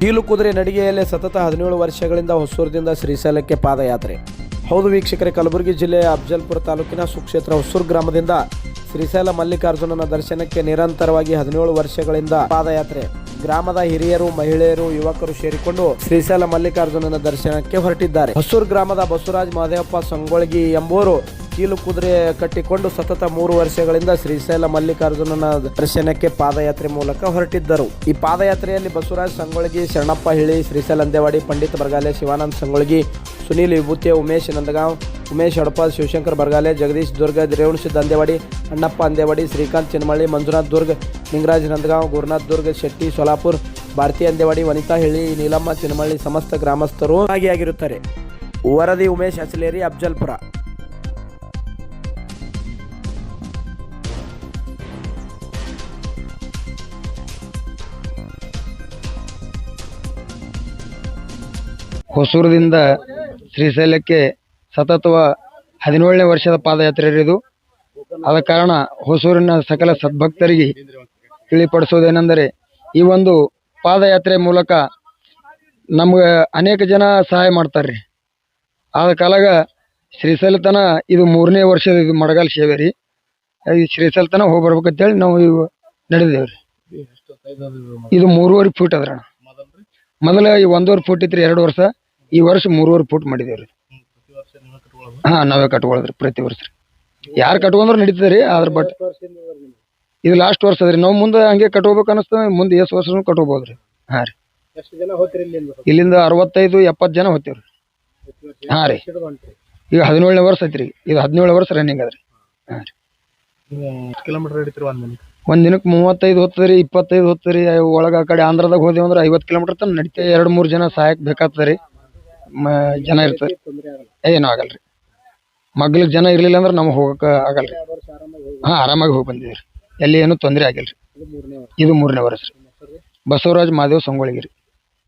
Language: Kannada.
ಕೀಲು ಕುದುರೆ ನಡಿಗೆಯಲ್ಲೇ ಸತತ 17 ವರ್ಷಗಳಿಂದ ಹೊಸೂರದಿಂದ ಶ್ರೀಶೈಲಕ್ಕೆ ಪಾದಯಾತ್ರೆ. ಹೌದು ವೀಕ್ಷಕರೇ, ಕಲಬುರಗಿ ಜಿಲ್ಲೆಯ ಅಫಜಲ್ಪುರ ತಾಲೂಕಿನ ಸುಕ್ಷೇತ್ರ ಹೊಸೂರು ಗ್ರಾಮದಿಂದ ಶ್ರೀಶೈಲ ಮಲ್ಲಿಕಾರ್ಜುನನ ದರ್ಶನಕ್ಕೆ ನಿರಂತರವಾಗಿ 17 ವರ್ಷಗಳಿಂದ ಪಾದಯಾತ್ರೆ. ಗ್ರಾಮದ ಹಿರಿಯರು, ಮಹಿಳೆಯರು, ಯುವಕರು ಸೇರಿಕೊಂಡು ಶ್ರೀಶೈಲ ಮಲ್ಲಿಕಾರ್ಜುನನ ದರ್ಶನಕ್ಕೆ ಹೊರಟಿದ್ದಾರೆ. ಹೊಸೂರು ಗ್ರಾಮದ ಬಸವರಾಜ ಮಹದೇವಪ್ಪ ಸಂಗೊಳ್ಗಿ ಎಂಬುವರು ಕೀಲು ಕುದುರೆ ಕಟ್ಟಿಕೊಂಡು ಸತತ 3 ವರ್ಷಗಳಿಂದ ಶ್ರೀಶೈಲ ಮಲ್ಲಿಕಾರ್ಜುನನ ದರ್ಶನಕ್ಕೆ ಪಾದಯಾತ್ರೆ ಮೂಲಕ ಹೊರಟಿದ್ದರು. ಈ ಪಾದಯಾತ್ರೆಯಲ್ಲಿ ಬಸವರಾಜ ಸಂಗೊಳ್ಗಿ, ಶರಣಪ್ಪ ಹಿಳಿ, ಶ್ರೀಶೈಲ ಅಂದೇವಾಡಿ, ಪಂಡಿತ್ ಬರಗಾಲೆ, ಶಿವಾನಂದ ಸಂಗೊಳ್ಗಿ, ಸುನೀಲ್ ವಿಭೂತಿ, ಉಮೇಶ್ ನಂದಗಾಂವ್, ಉಮೇಶ್ ಹಡಪ, ಶಿವಶಂಕರ್ ಬರಗಾಲೆ, ಜಗದೀಶ್ ದುರ್ಗ, ರೇವಣಸಿದ್ದ ಅಂದೇವಾಡಿ, ಅಣ್ಣಪ್ಪ ಅಂದೇವಾಡಿ, ಶ್ರೀಕಾಂತ್ ಚಿನ್ಮಳ್ಳಿ, ಮಂಜುನಾಥ್ ದುರ್ಗ್, ನಿಂಗರಾಜ್ ನಂದಗಾಂವ್, ಗುರುನಾಥ್ ದುರ್ಗ್, ಶೆಟ್ಟಿ ಸೋಲಾಪುರ್, ಭಾರತಿ ಅಂದೇವಾಡಿ, ವನಿತಾ ಹಿಳಿ, ನೀಲಮ್ಮ ಚಿನ್ಮಳ್ಳಿ ಸಮಸ್ತ ಗ್ರಾಮಸ್ಥರು ಭಾಗಿಯಾಗಿರುತ್ತಾರೆ. ವರದಿ ಉಮೇಶ್ ಅಚಲೇರಿ, ಅಫಜಲ್ಪುರ. ಹೊಸೂರದಿಂದ ಶ್ರೀಶೈಲಕ್ಕೆ ಸತತವ 17ನೇ ವರ್ಷದ ಪಾದಯಾತ್ರೆ ಇದು. ಆದ ಕಾರಣ ಹೊಸೂರಿನ ಸಕಲ ಸದ್ಭಕ್ತರಿಗೆ ತಿಳಿಪಡಿಸೋದೇನೆಂದರೆ, ಈ ಒಂದು ಪಾದಯಾತ್ರೆ ಮೂಲಕ ನಮ್ಗೆ ಅನೇಕ ಜನ ಸಹಾಯ ಮಾಡ್ತಾರೆ. ಆದ ಕಾಲಾಗ ಶ್ರೀಶೈಲತನ ಇದು 3ನೇ ವರ್ಷದ ಇದು ಮಡಗಾಲ ಸೇವೆ ರೀ. ಈ ಶ್ರೀಶೈಲತನ ಹೋಗಿ ಬರ್ಬೇಕಂತೇಳಿ ನಾವು ಇವು ನಡೆದೇವ್ರಿ. ಇದು 3.5 ಫೂಟ್ ಅದ್ರಣ. ಮೊದಲ 1.5 ಫೂಟ್ ಇತ್ತು 2 ವರ್ಷ. ಈ ವರ್ಷ 3.5 ಫೂಟ್ ಮಾಡಿದೇವ್ರಿ. ನಾವೇ ಕಟ್ಕೊಳ್ಳೋದ್ರಿ ಪ್ರತಿ ವರ್ಷ. ಯಾರು ಕಟ್ಕೊಂಡ್ರು ನಡೀತದ್ರಿ. ಆದ್ರ ಬಟ್ ಇದು ಲಾಸ್ಟ್ ವರ್ಷ ಅದ್ರಿ. ನಾವು ಮುಂದೆ ಹಂಗೆ ಕಟ್ಕೋಬೇಕು ಅನಿಸ್ತದ. ಮುಂದೆ ಎಷ್ಟು ವರ್ಷನೂ ಕಟ್ಕೋಬಹುದ್ರಿ. ರೀ, ಇಲ್ಲಿಂದ 65-70 ಜನ ಹೋಗ್ತೇವ್ರಿ. ರೀ, ಈಗ 17ನೇ ವರ್ಷ ಐತ್ರಿ. ಇದು 17 ವರ್ಷ ರನ್ನಿಂಗ್ ಅದ್ರಿ. ಒಂದ್ ದಿನಕ್ಕೆ 35 ಹೋಗ್ತದ್ರಿ, 25 ಹೋಗ್ತದ್ರಿ. ಒಳಗ ಆ ಕಡೆ ಆಂಧ್ರದಾಗ ಹೋದೇವಂದ್ರೆ 50 ಕಿಲೋಮೀಟರ್ ತನಕ ನಡಿತೇ. 2-3 ಜನ ಸಹಾಯಕ್ ಬೇಕಾಗ್ತದ್ರಿ. ಜನ ಇರ್ತಾರೆ, ಏನೂ ಆಗಲ್ರಿ. ಮಗ್ಲಿಗೆ ಜನ ಇರ್ಲಿಲ್ಲ ಅಂದ್ರೆ ನಮ್ಗೆ ಹೋಗಕ್ ಆಗಲ್ರಿ. ಆರಾಮಾಗಿ ಹೋಗಿ ಬಂದಿದ್ರಿ. ಎಲ್ಲಿ ಏನು ತೊಂದರೆ ಆಗಿಲ್ರಿ. ಇದು 3ನೇ ವರ್ಷ ರೀ. ಬಸವರಾಜ ಮಹದೇವ್ ಸಂಗೊಳ್ಗಿ ರೀ.